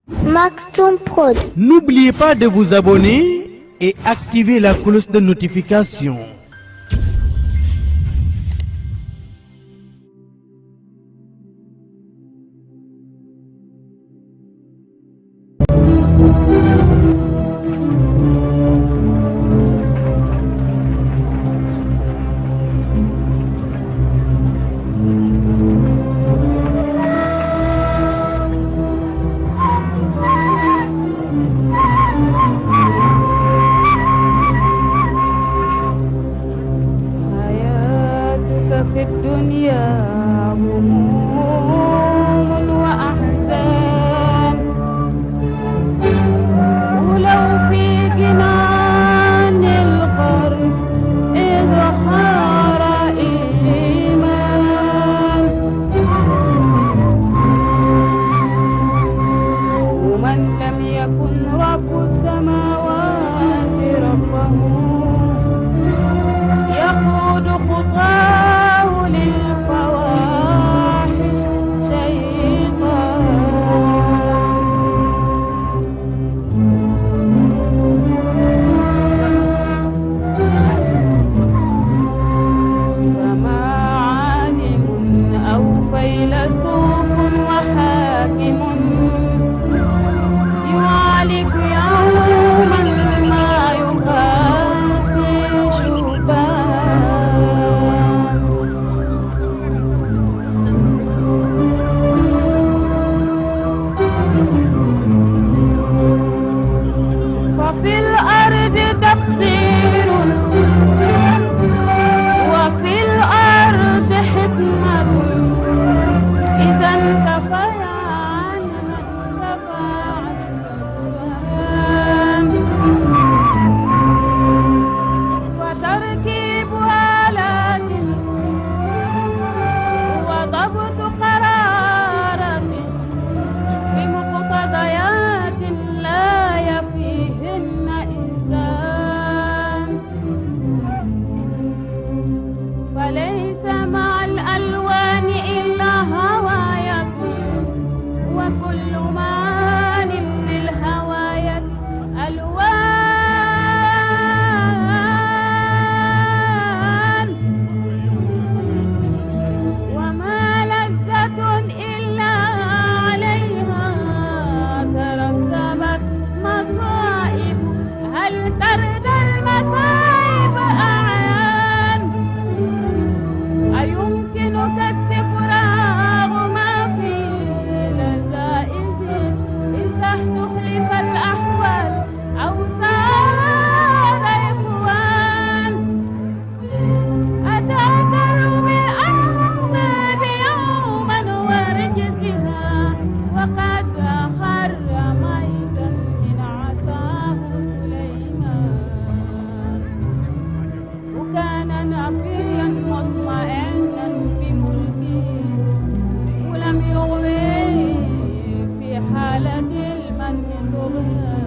Maktoum Prod. N'oubliez pas de vous abonner et activer la cloche de notification. في الدنيا هموم وأحزان، ولو في جنان الغرب إظهار إيمان، ومن لم يكن رب السماوات ربه يقود خطاه للفواحش شيطان. فما عالم أو فيلسوف وحاكم يعالج يوما ما يقاسي شبان. ففي الأرض تقدير وفي الأرض حكمة، إذا انتفيا عنها انتفى السفهان. وتركيب آلات وضبط قرارات بمقتضيات لا يفيهن إنسان، فليس مع الألوان إلا هواية، وكل معان للهواية ألوان، وما لذة إلا عليها ترتبت مصائب. هل ترضى المصائب أعيان؟ أيمكنك استفراغ ما في لذائذ إذا تخلف الأحوال أو صار إخوان؟ أتذكر بأنصاب يوما ورجزها وقد خر ميتا من عصاه سليمان، وكان نقيا مطمئنا بملكه ولم يغوي في حالة المن طغيان.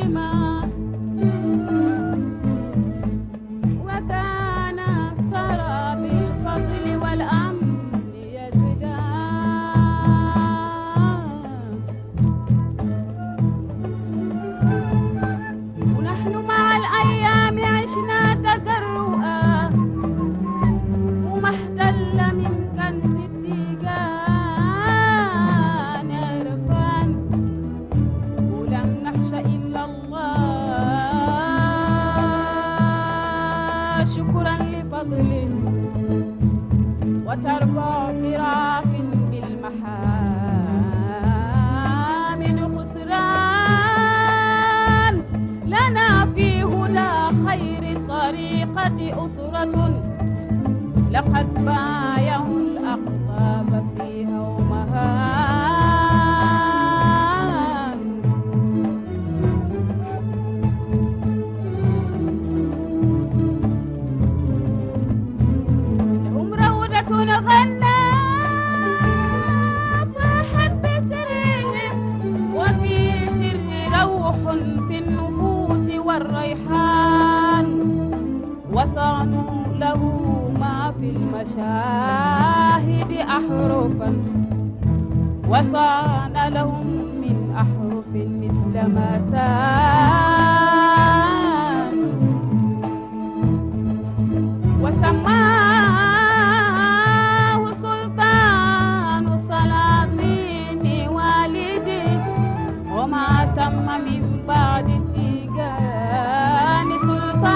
مسلما وكان ثرى بالفضل والأمن يزداد ونحن مع الأيام عشنا تجرؤا وما احتل من كنز الديجان عرفان ولم نخش إلا الله شكرا لفضله وترقى فراق بالمحامد خسران لنا في هدى خير الطريقة أسرة لقد بايعوا الأقطاب فيها ومهان لهم روضة غنى فاحت بسرهم وفي سر روح في النفوس والريحان وصانوا له ما في المشاهد أحرفا وصان لهم من أحرف مثل ما سان وسماه سلطان السلاطين والدي وما سمى من بعد التيجان سلطان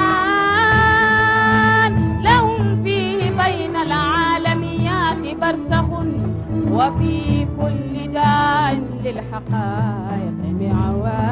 لهم فيه بين العالميات برزخ وفي كل داع للحقائق معوان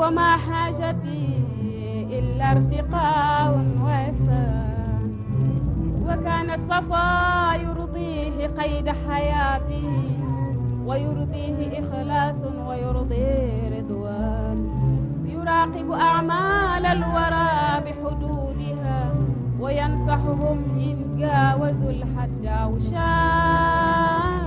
وما حاجتي إلا ارتقاء وإحسان. وكان الصفا يرضيه قيد حياته، ويرضيه إخلاص ويرضيه رضوان. يراقب أعمال الورى بحدودها، وينصحهم إن جاوزوا الحد أو شان.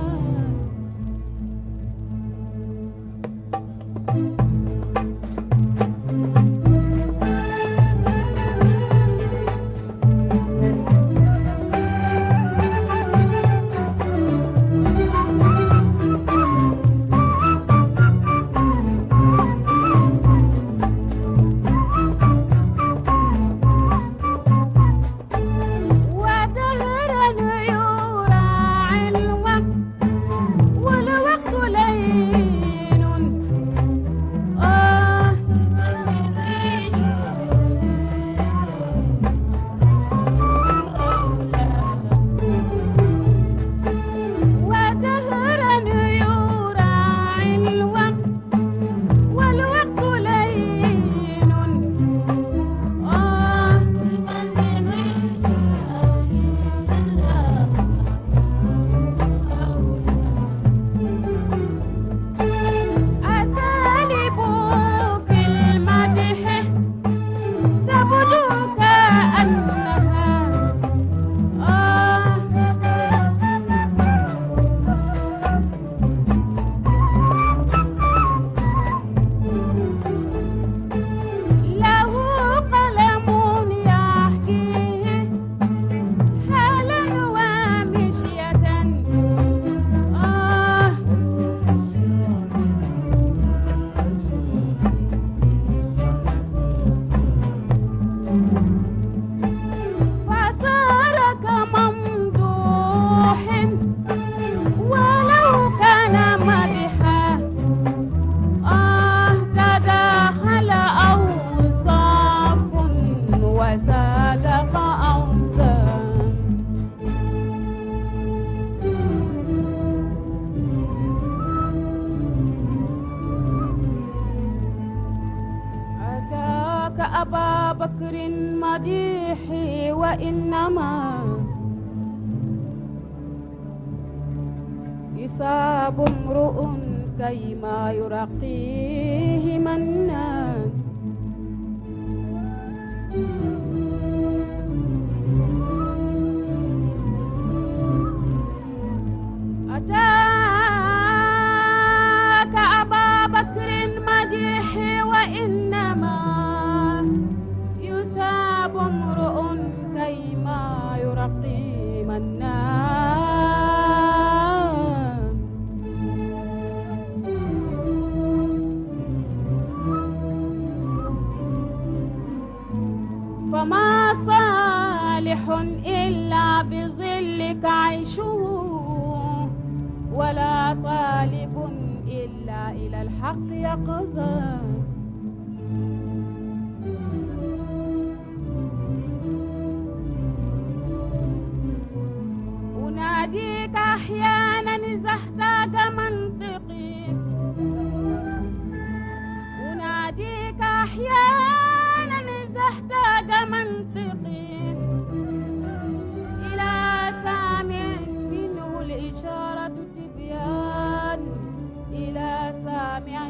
أبا بكر مديحي، وإنما يصاب امرؤ كيما يرقيه منان. أتاك أبا بكر مديحي، وإنما يصاب امرؤ كيما يرقي منان. فما صالح إلا بظلك عيشه، ولا طالب إلا إلى الحق يقظان. أناديك أحيانا إذا احتاج منطقي، أناديك أحيانا إذا احتاج منطقي إلى سامع منه الإشارة تبيان، إلى سامع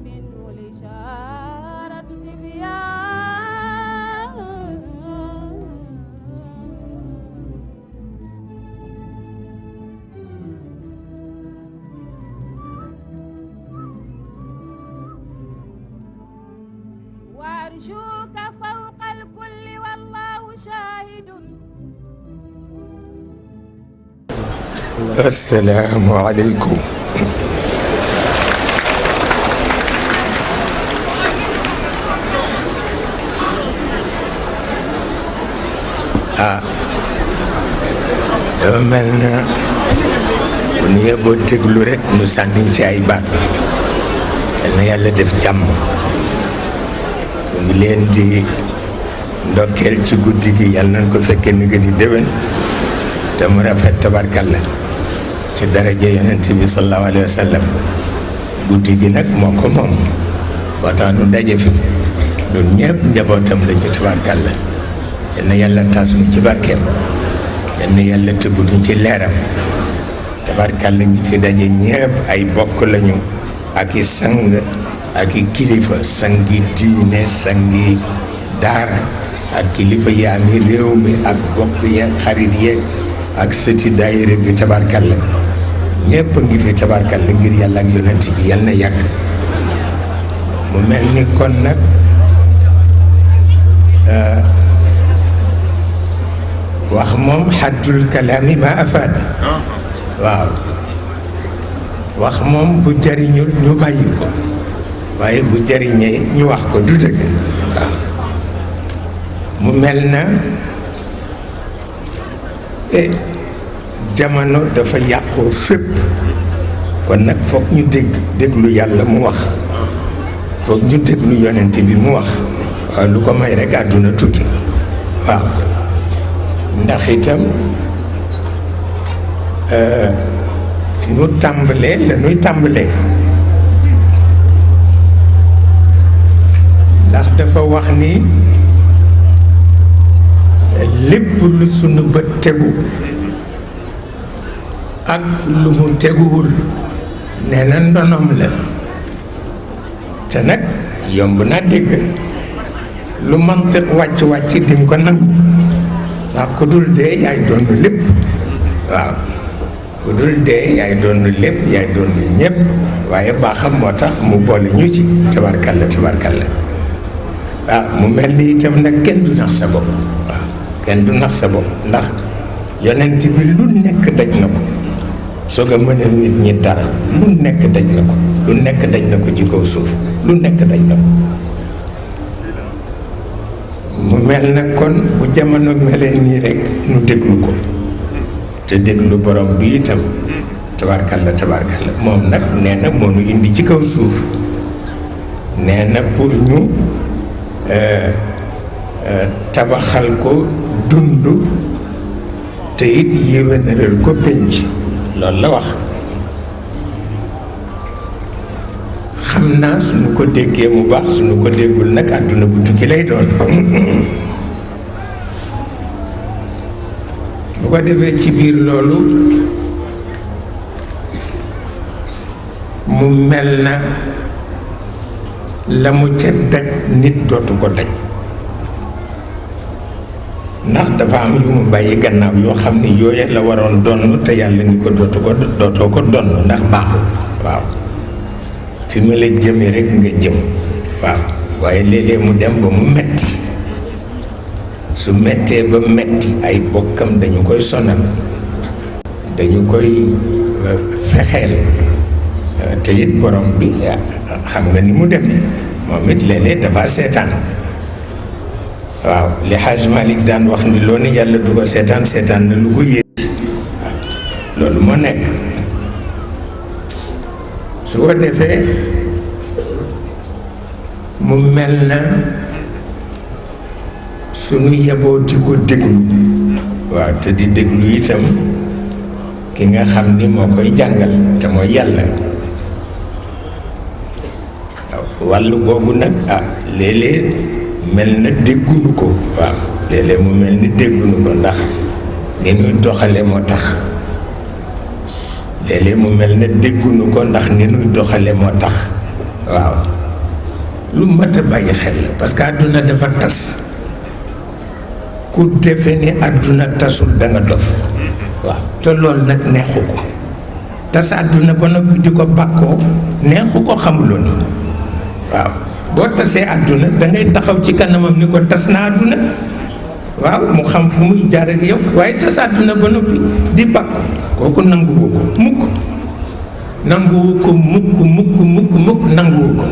منه الإشارة تبيان. وأرجوك فوق الكل والله شاهد. السلام عليكم. dafa mel na bu ñu yeboo déglu rek nu sànni ci ay baat. yal na yàlla def jàmm. ñu ngi leen di ndokkeel ci guddi gi, yal nañ ko fekkee ni nga di déwén te mu rafet tabarkalla ci daraja yonent bi sallallahu alayhi wa sallam. guddi gi nag moo ko moom, moo tax nu daje fi ñun ñëpp njabootam lañu tabarkàlla. yal na yàlla tas nu ci barkeem, yal na yàlla tëbb nu ci leeram tabarkàlla. ñi fi daje ñëpp ay bokk lañu ak i sang ak i kilifa, sangi diine, sangi daara ak kilifa yi ami réew mi ak bokk yeeg xarit yeeg ak sëti daayira bi tabarkàlla. ñëpp a ngi fi tabarkàlla ngir yàlla ak yonent bi yal na yàgg. mu mel ni kon nag wax moom xaddul kalaami ma afaad. waaw wax moom bu jariñul ñu bàyyi ko, waaye bu jariñee it ñu wax ko, du dëgg. waaw mu mel na jamono dafa yàqoo fépp, kon nag foog ñu déglu yàlla mu wax, foog ñu déglu yonent bi mu wax. waaw lu ko may rek àdduna tukki. waaw ndax itam fi mu tàmbalee la ñuy tàmbalee, ndax dafa wax ni lépp lu sunu bët tegu ak lu mu teguwul nee na ndonom la. te nag yomb naa dégg, lu mantiq wàcc dim ko nangu, ndax ku dul dee yaay doon lépp. waaw ku dul dee yaay doon lépp, yaay doon ñëpp, waaye baaxam moo tax mu boole ñu ci tabarkalla. mu mel ni itam nag kenn du nax sa bopp. waaw kenn du nax sa bopp, ndax yonent bi lu nekk daj na ko soog a mën a nit ñi dara. lu nekk daj na ko, lu nekk daj na ko ci kaw suuf, lu nekk daj na ko. mu mel na kon bu jamono melee nii rek nu déglu ko, te déglu borom bi itam tabarkalla. moom nag nee na moo nu indi ci kaw suuf, nee na pour ñu tabaxal ko dund te it yéwénalal ko penc. loolu la wax. xam naa suñu ko déggee mu baax, suñu ko déggul nag àdduna bu tukki lay doon. bu ko defee ci biir loolu mu mel na la mu ca daj nit dootu ko daj, ndax dafa am yu mu bàyyi gannaaw yoo xam ni yooya la waroon donn te yàlla ni ko dootoo ko donn ndax baaxul. waaw fi ma la jëmee rek nga jëm. waaw waaye léeg-léeg mu dem ba mu metti, su mettee ba metti ay bokkam dañu koy sonal, dañu koy fexeel, te it borom bi xam nga ni mu demee moom it léeg-léeg dafa seetaan. waaw li Hajj Malik daan wax ni loo ni yàlla du ko seetaan na lu ko yées. waaw loolu moo nekk. su ko defee mu mel na sunu yeboo di ko déglu. waaw te di déglu itam ki nga xam ni moo koy jàngal te mooy yàlla. waaw wàllu boobu nag léeg-léeg mel na déggunu ko. waaw léeg-léeg mu mel ni déggunu ko ndax ni nuy doxale moo tax. léeg-léeg mu mel na déggunu ko ndax ni nuy doxale moo tax. waaw lu mat a bàyyi xel la, parce que àdduna dafa tas. ku defe ni àdduna tasul da nga dof. waaw te loolu nag neexu ko. tas àdduna ba noppi di ko bàkkoo neexu ko, xamuloo ni. waaw boo tasee àdduna dangay taxaw ci kanamam ni ko tas na àdduna. waaw mu xam fu muy jaar ak yow, waaye tas àdduna ba noppi di bàkku kooku nanguwu ko mukk. nanguwu ko mukk nanguwu ko.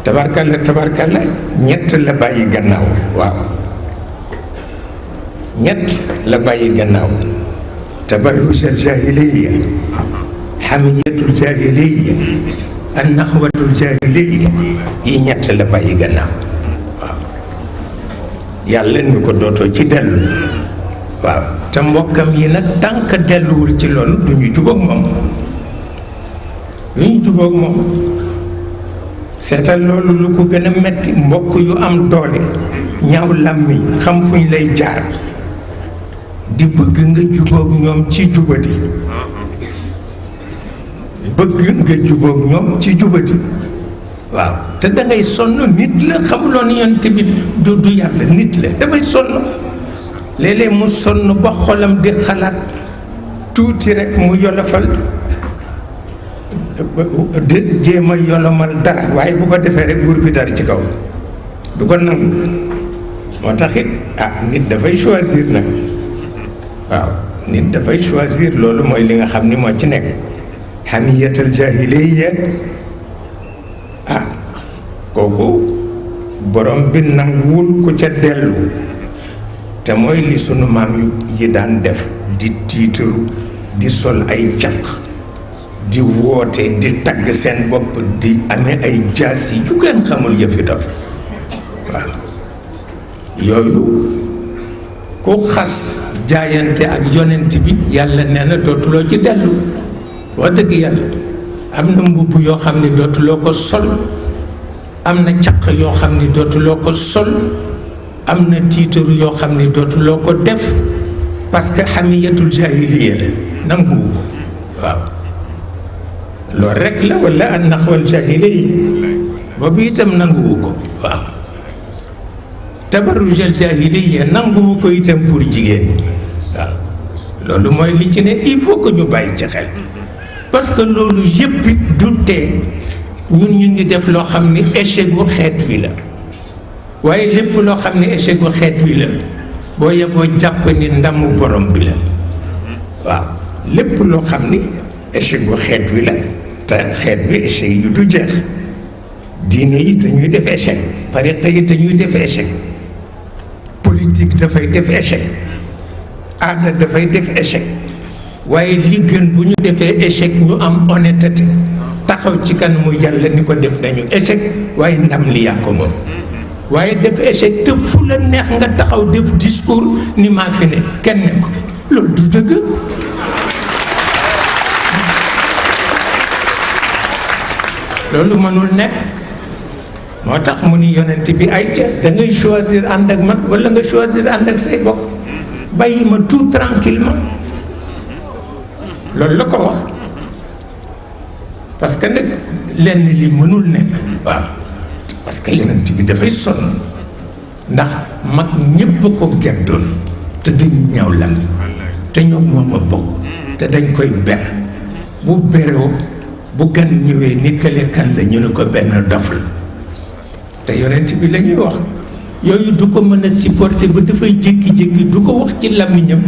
tabarkalla ñett la bàyyi gannaaw. waaw ñett la bàyyi gannaaw. tabarrujal jahiliya, hamiyatul jahiliya, an naxwatul jahiliya, yi ñett la bàyyi gannaaw. waaw yàlla ni ko dootoo ci dellu. waaw te mbokkam yi nag tànk delluwul ci loolu du ñu jubóog moom. seetal loolu lu ko gën a metti mbokk yu am doole ñaaw làmmiñ xam fuñ lay jaar di bëgg nga jubóog ñoom ci jubadi waaw te dangay sonn nit la xamuloon yonent bi du yàlla nit la dafay sonn léeg-léeg mu sonn ba xolam di xalaat tuuti rek mu yolofal di jéem a yolomal dara waaye bu ko defee rek buur bi dara ci kaw du ko nangu moo tax it nit dafay choisir nag waaw nit dafay choisir loolu mooy li nga xam ni moo ci nekk hamiyatul jahiliya kooku borom bi nanguwul ku ca dellu te mooy li sunu maam yi daan def di tiitaru di sol ay caq di woote di tagg seen bopp di amee ay jaas yi yu kenn xamul yëfi dof waaw yooyu ku xas jaayante ak yonent bi yàlla nee na dootuloo ci dellu wax dëgg yàlla am na mbubb yoo xam ne dootuloo ko sol am na caq yoo xam ne dootuloo ko sol am na tiitaru yoo xam ne dootuloo ko def parce que hamiyatul jahiliya la nanguwu ko waaw loolu rek la wala an naxwal jahiliya boobu itam nanguwu ko waaw tabarrujal jahiliya nanguwu ko itam pour jigéen waaw loolu mooy li ci ne il faut que ñu bàyyi ci xel parce que loolu yëpp du tee ñun ñu ngi def loo xam ni échec gu xeet wi la waaye lépp loo xam ni échec gu xeet wi la boo yeboo jàpp ni ndamu borom bi la waaw lépp loo xam ni échec gu xeet wi la te xeet wi échec yu du jeex diine yi dañuy def échec tariqa yi dañuy def échec politique dafay def échec aada dafay def échec waaye li gën bu ñu defee échec ñu am honnêteté taxaw ci kanamu yàlla ni ko def nañu échec waaye ndam li yaa ko moom waaye def échec te fu la neex nga taxaw def discours ni maa fi ne kenn ne ko fi loolu du dëgg loolu mënul nekk moo tax mu ni yonent bi ay ca da ngay choisir ànd ak man wala nga choisir ànd ak say bokk bàyyi ma tout tranquillement loolu la ko wax parce que nag lenn li mënul nekk waaw parce que yonent bi dafay sonn ndax mag ñépp a ko geddoon te dañuy ñaaw lam te ñoom moom a bokk te dañ koy ber bu beroo bu gan ñëwee ni kële kan la ñu ne ko benn dof la te yonent bi la ñuy wax yooyu du ko mën a supporter ba dafay jékki-jékki du ko wax ci làmmiñam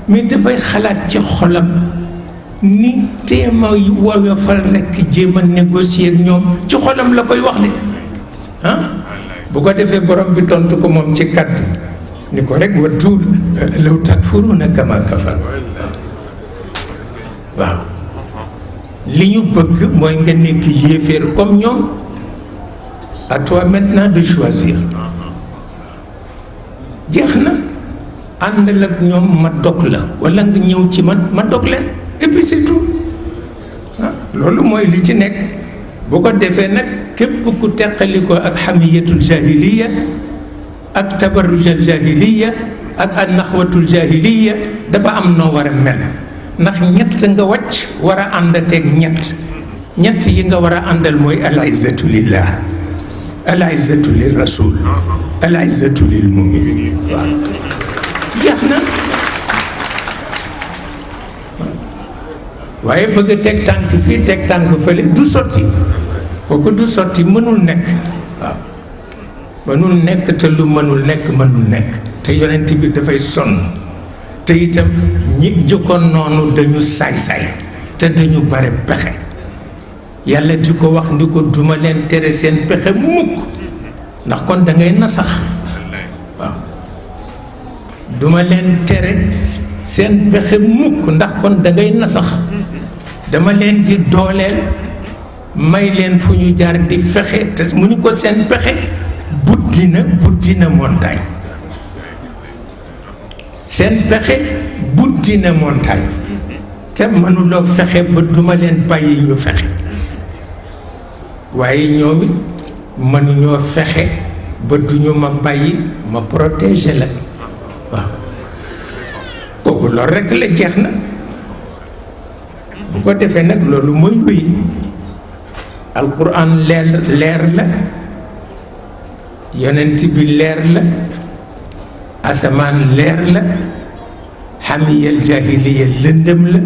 mais dafay xalaat ci xolam ni téema woyofal rekk jéem a négocier ak ñoom ci xolam la koy wax de bu ko defee borom bi tontu ko moom ci kaddu ni ko rek wa tuul law takfuruuna kama kafar waaw li ñu bëgg mooy nga nekk yéeféer comme ñoom à toi maintenant de choisir jeex na àndal ak ñoom ma dog la walla nga ñëw ci man ma dog leen et puis c'est tout loolu mooy li ci nekk bu ko defee nag képp ku teqali ko ak hamiyatul jahiliya ak tabarrujal jahiliya ak an naxwatul jahiliya dafa am noo war a mel ndax ñett nga wàcc war a àndateeg ñett yi nga war a àndal mooy al izzatu lillah al izzatu lir rasul al izzatu lil muminin waaw jeex na waaye bëgg a teg tànk fii teg tànk fële du sotti kooku du sotti mënul nekk waaw mënul nekk te lu mënul nekk te yonent bi dafay sonn te itam ñi jëkkoon noonu dañu saay-saay te dañu bare pexe yàlla di ko wax ni ko duma leen tere seen pexe mukk ndax kon da ngay nasax waaw duma leen tere seen pexe mukk ndax kon da ngay nasax dama leen di dooleel may leen fu ñu jaar di fexe te mu ñu ko seen pexe buddi na montagne seen pexe buddi na montagne te mënuloo fexe ba duma leen bàyyi ñu fexe waaye ñoom it mënuñoo fexe ba duñu ma bàyyi ma protéger la waaw kooku loolu rekk la jeex na bu ko defee nag loolu mooy wéy alquran leer la yonent bi leer la asamaan leer la xamiyal jahiliya lëndëm la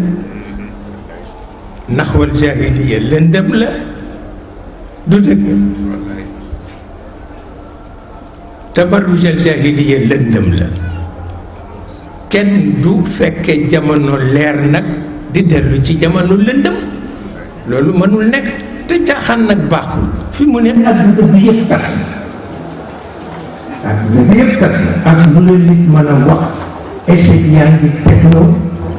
naxwal jahiliya lëndëm la du dëgg tabarrujal jahiliya lëndëm la kenn du fekke jamono leer nag di dellu ci jamono lëndëm loolu mënul nekk te caaxaan nag baaxul fi mu ne àdduna bi yëpp tas na àdduna bi yëpp tas na ak lu la nit mën a wax échec yaa ngi tegloo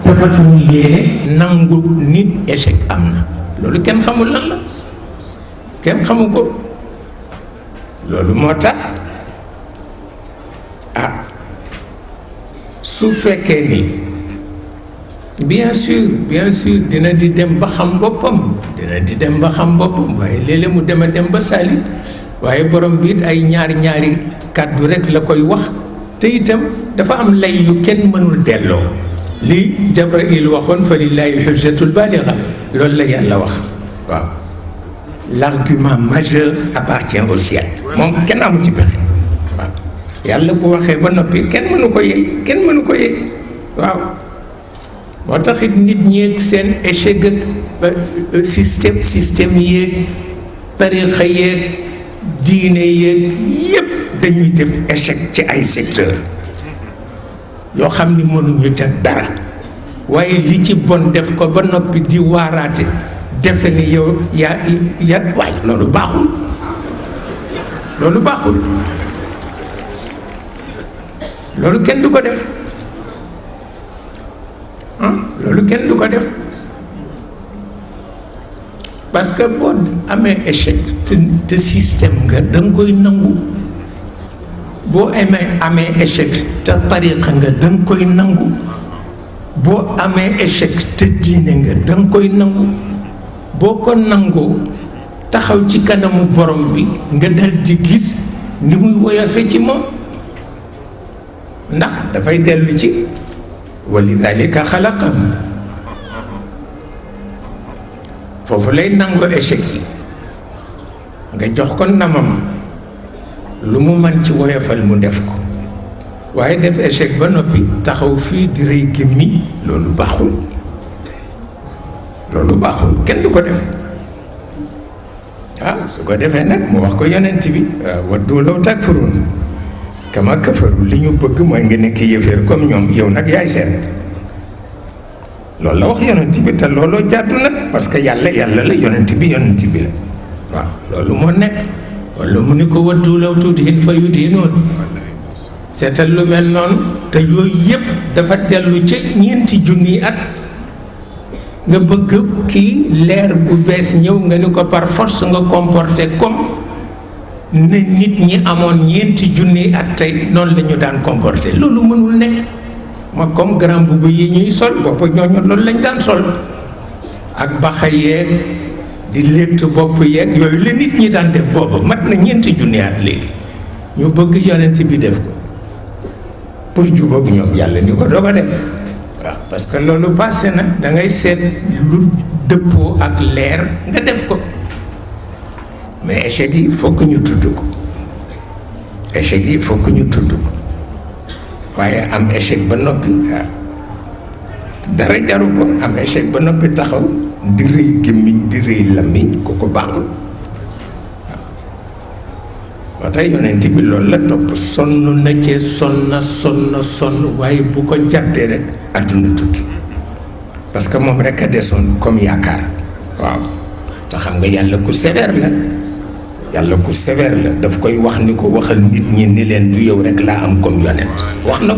te fa suñu yéene nangu nit échec am na loolu kenn xamul lan la kenn xamu ko loolu moo tax su fekkee ni bien sûr dina di dem ba xam boppam waaye léeg-léeg mu dem ba salit waaye borom bi it ay ñaari kàddu rek la koy wax te itam dafa am lay yu kenn mënul delloo li Jabraïl waxoon fa lillahi hujjatul baligha loolu la yàlla wax waaw l'argument majeur appartient au ciel moom kenn amu ci pexe waaw yàlla bu waxee ba noppi kenn mënu ko yëg waaw moo tax it nit ñeeg seen échec ak système yéeg tarixa yéeg diine yéeg yépp dañuy def échec ci ay secteur yoo xam ni mënuñu ca dara waaye li ci bon def ko ba noppi di waaraate defe ni yow yaa waay loolu baaxul loolu kenn du ko def parce que boo amee échec te système nga da nga koy nangu boo amee échec te tariqa nga da nga koy nangu boo amee échec te diine nga da nga koy nangu boo ko nangoo taxaw ci kanamu borom bi nga dal di gis ni muy woyofe ci moom ndax dafay dellu ci walidalika xalaqam foofu lay nangoo échec yi nga jox ko namam lu mu man ci woyofal mu def ko waaye def échec ba noppi taxaw fii di rëy gémmi loolu baaxul kenn du ko def su ko defee nag mu wax ko yonent bi waddu law takfuruun kama kafaru li ñu bëgg mooy nga nekk yëféer comme ñoom yow nag yaay seet loolu la wax yonent bi te looloo jàddu nag parce que yàlla la yonent bi la waaw loolu moo nekk wala mu ni ko waddu law tudhin fa yudhinuun seetal lu mel noonu te yooyu yëpp dafa dellu ci ñeenti junniy at nga bëgg kii leer bu bees ñëw nga ni ko par force nga comporté comme ne nit ñi amoon ñeenti junniy at tey noonu la ñu daan comporté loolu mënul nekk ma comme grand boubou yi ñuy sol boobu ñooñu loolu lañ daan sol ak baxa yeeg di létt bopp yeeg yooyu la nit ñi daan def boobu mat na ñeenti junniy at léegi ñu bëgg yonent bi def ko pour jubóog ñoom yàlla ni ko doog a def waaw parce que loolu passé na da ngay seet lu dëppoo ak leer nga def ko mais échec yi fokk ñu tudd ko waaye am échec ba noppi dara jaru ko am échec ba noppi taxaw di rëy gémmiñ di rëy làmmiñ ku ko baaxul moo tax yonent bi loolu la topp sonn na cee sonn waaye bu ko jàddee rek àdduna tukki parce que moom rek a desoon comme yaakaar waaw te xam nga yàlla ku sévère la daf koy wax ni ko waxal nit ñi ni leen du yow rek laa am comme yonent wax na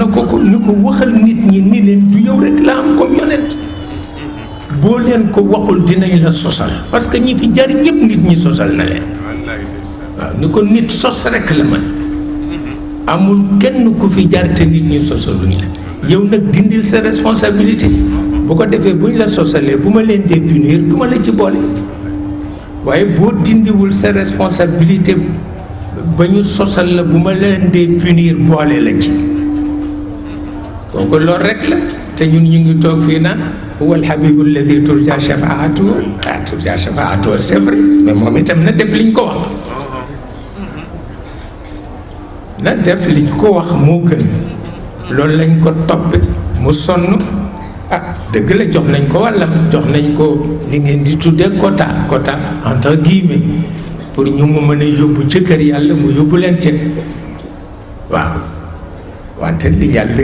ko ni ko waxal nit ñi ni leen du yow rek laa am comme yonent boo leen ko waxul dinañ la sosal parce que ñi fi jar ñëpp nit ñi sosal na leen waaw ni ko nit sos rek la man amul kenn ku fi jar te nit ñi sosaluñ la yow nag dindil sa responsabilité bu ko defee buñ la sosalee bu ma leen dee punir du ma la ci boole waaye boo dindiwul sa responsabilité ba ñu sosal la bu ma leen dee punir boole la ci kooku loolu rek la te ñun ñu ngi toog fii naan huwa alhabibu alladi turja shafaatuhu turja shafaatuhu c'est vrai mais moom itam na def liñ ko wax na def liñ ko wax moo gën loolu lañ ko toppe mu sonn dëgg la jox nañ ko wàllam jox nañ ko li ngeen di tuddee quota entre guillemets pour ñu mu mën a yóbbu ci kër yàlla mu yóbbu leen ci waaw wante li yàlla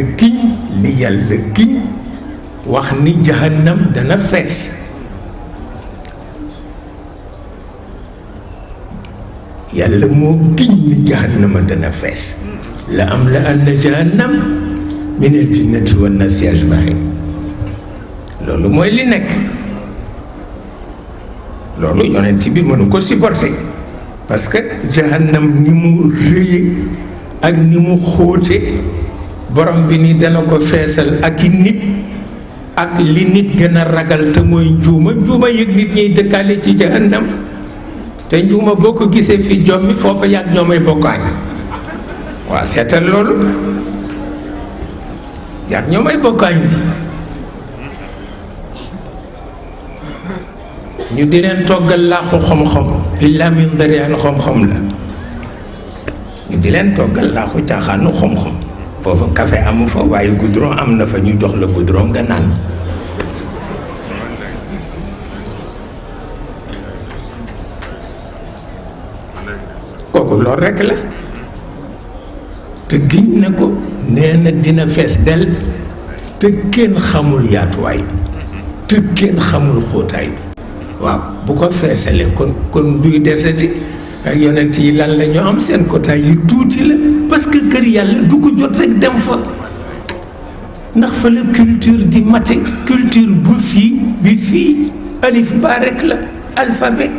giñ wax ni jahannam dana fees yàlla moo giñ ni jahannama dana fees la am la anna jahannam min al jinnati wan nasi ajmain loolu mooy li nekk loolu yonent bi mënu ko supporter parce que jahannam ni mu rëye ak ni mu xóote borom bi ni dana ko feesal ak i nit ak li nit gën a ragal te mooy njuuma yëg nit ñiy dëkkaale ci jahannam te njuuma boo ko gisee fi jommi foofa yàgg ñoomay bokkaañ waaw seetal loolu yàgg ñoomay bokkaañ bi ñu di leen toggal laaxu xom-xom illa min dariyaan xom-xom la ñu di leen toggal laaxu caaxaanu xom-xom foofu café amu fa waaye goudron am na fa ñu jox la goudron nga naan kooku loolu rekk la te giñ na ko nee na dina fees del te kenn xamul yaatuwaay bi te kenn xamul xóotaay bi waaw bu ko feesalee kon duy desati ak yonent yi lan la ñu am seen quota yi tuuti la parce que kër yàlla du ko jot rek dem fa ndax fa la culture di mate culture bi fii alif ba rek la alphabet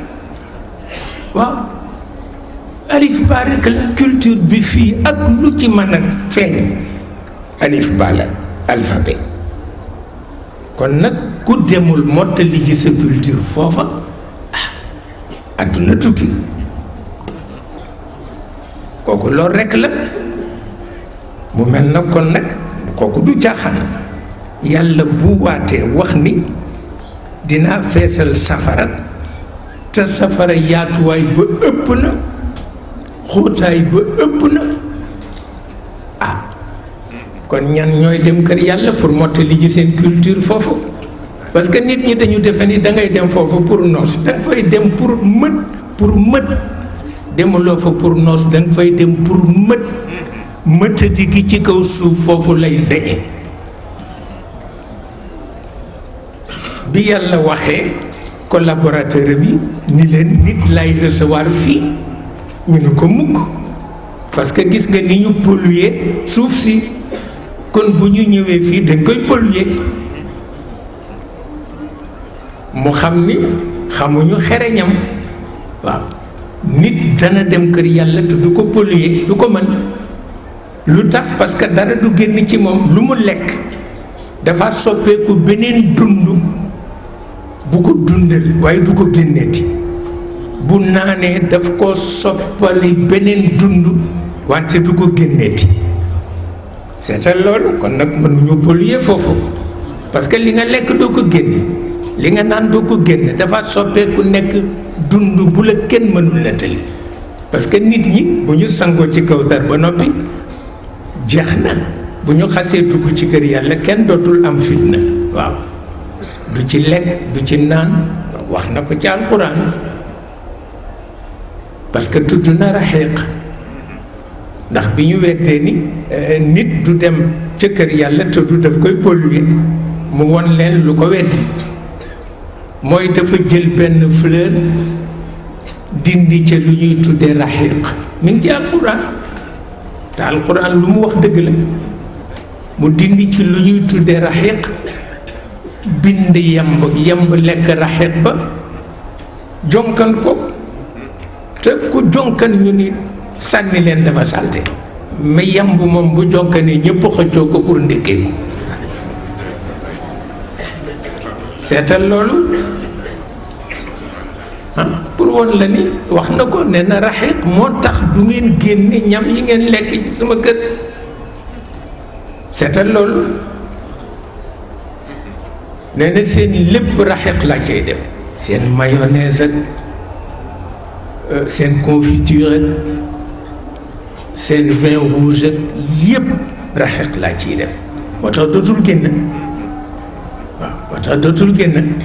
waaw alif ba rek la culture bi fii ak lu ci mën a feeñ alif ba la alphabet kon nag ku demul mottali ci sa culture foofa adduna tukki kooku loolu rekk la mu mel na kon nag kooku du caaxaan yàlla bu waatee wax ni dinaa feesal safara te safara yaatuwaay ba ëpp na xóotaay ba ëpp na kon ñan ñooy dem kër yàlla pour mottali ci seen culture foofu parce que nit ñi dañu defe ni da ngay dem foofu pour noos da nga fay dem pour mët demuloo fa pour noos da nga fay dem pour mëtadi gi ci kaw suuf foofu lay dañe bi yàlla waxee collaborateur bi ni leen nit lay recevoir fii ñu ne ko mukk parce que gis nga ni ñu polluer suuf si kon bu ñu ñëwee fii dañ koy polluer mu xam ni xamuñu xereñam waaw nit dana dem kër yàlla te du ko polluer du ko mën lu tax parce que dara du génn ci moom lu mu lekk dafa soppeeku beneen dund bu ko dundal waaye du ko génneeti bu naanee daf ko soppali beneen dund wante du ko génneeti seetal loolu kon nag mënuñu polluer foofu parce que li nga lekk doo ko génne li nga naan doo ko génne dafa soppeeku nekk dund bu la kenn mënul nettali parce que nit ñi bu ñu sangoo ci Kawsar ba noppi jeex na bu ñu xasee dugg ci kër yàlla kenn dootul am fitna waaw du ci lekk du ci naan wax na ko ci alquran parce que tudd na raxiq ndax bi ñu weddee ni nit du dem ca kër yàlla te du daf koy polluer mu won leen lu ko weddi mooy dafa jël benn fleur dindi ca lu ñuy tuddee raxiq mi ngi ci alquran te alquran lu mu wax dëgg la mu dindi ci lu ñuy tuddee raxiq bind yemb lekk raxiq ba jonkan ko te ku jonkan ñu ni sànni leen dafa salte mais yemb moom bu jonkanee ñëpp xëccoo ko pour ndékkeeku seetal loolu pour woon la ni wax na ko nee na raxiq moo tax du ngeen génne ñam yi ngeen lekk ci sama kër seetal loolu nee na seen lépp raxiq laa cay def seen mayonnaise ak seen confiture ak seen vin rouge ak yépp raxiq laa ciy def moo tax dootul génn waaw moo tax dootul génn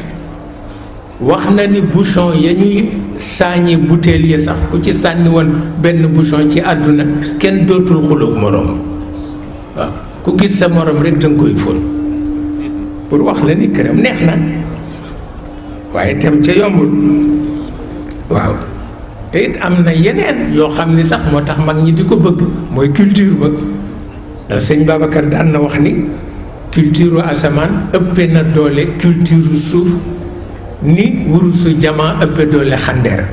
wax na ni bouchon ya ñuy saañi butéel yi sax ku ci sànni woon benn bouchon ci àdduna kenn dootul xuloog moroom waaw ku gis sa moroom rek danga koy fóon pour wax la ni këram neex na waaye tem ca yombul waaw te it am na yeneen yoo xam ni sax moo tax mag ñi di ko bëgg mooy culture ba ndax sëñ Babacar daan na wax ni culture asamaan ëppee na doole culture suuf ni wurusu jamaa ëppee doole xandeer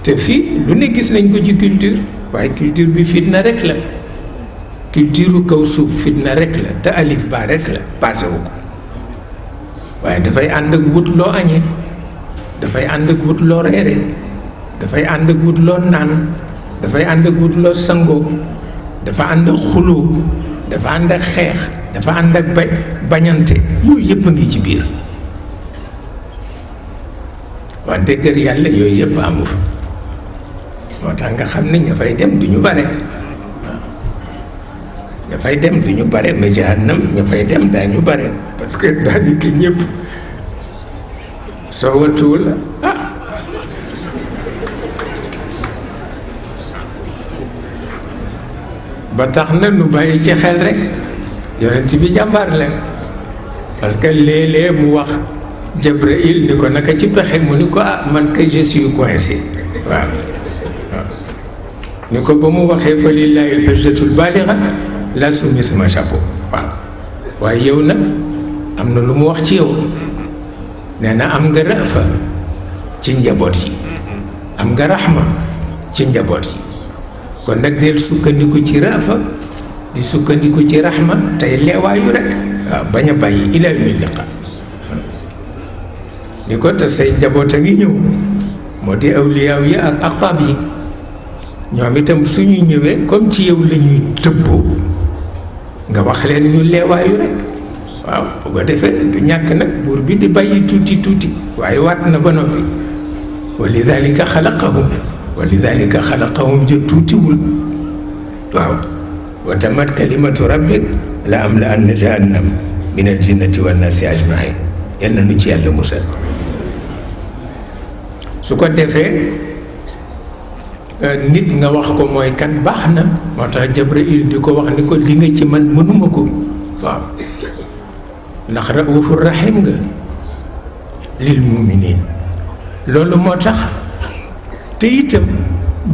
te fii lu ne gis nañ ko ci culture waaye culture bi fitna rek la culture kaw suuf fitna rek la te alif ba rek la passé wu ko waaye dafay ànd ak wut loo añee dafay ànd ak wut loo reere dafay ànd ak wut loo naan dafay ànd ak wut loo sangoo dafa ànd ak xuloo dafa ànd ak xeex dafa ànd ak bañante yooyu yëpp a ngi ci biir wante kër yàlla yooyu yëpp amu fa moo tax nga xam ne ña fay dem du ñu bare ña fay dem du ñu bare mais jahannam ña fay dem daa ñu bare parce que daañu ki ñëpp soo watuwul ba tax na nu bàyyi ci xel rek yonent bi jàmbaar la parce que léeg-léeg mu wax Jibril ni ko naka ci pexe mu ni ko man kay je suis coincé waaw ni ko ba mu waxee fa lillahi alhujjatul baligha la summi sama chapeau waaw waaye yow nag am na lu mu wax ci yow nee na am nga rafa ci njaboot yi am nga raxma ci njaboot yi kon nag del sukkandiku ci rafa di sukkandiku ci raxma tey leewaayu rek waaw bañ a bàyyi ila yawmi liqa ni ko te say njaboot a ngi ñëw moo di awliyaaw yi ak aqtaab yi ñoom itam suñu ñëwee comme ci yow la ñuy tëbboo nga wax leen ñu leewaayu rek waaw bu ko defee du ñàkk nag buur bi di bàyyi tuuti tuuti waaye waat na ba noppi wa lidalika xalaqahum ja tuutiwul waaw wa tamat kalimatu rabbik la am la anna jahannam min al jinnati wan nasi ajmain yal na nu ci yàlla musal su ko defee nit nga wax ko mooy kan baax na moo tax Jibril di ko wax ni ko li nga ci man mënuma ko waaw ndax raufur rahim nga lil muminin loolu moo tax te itam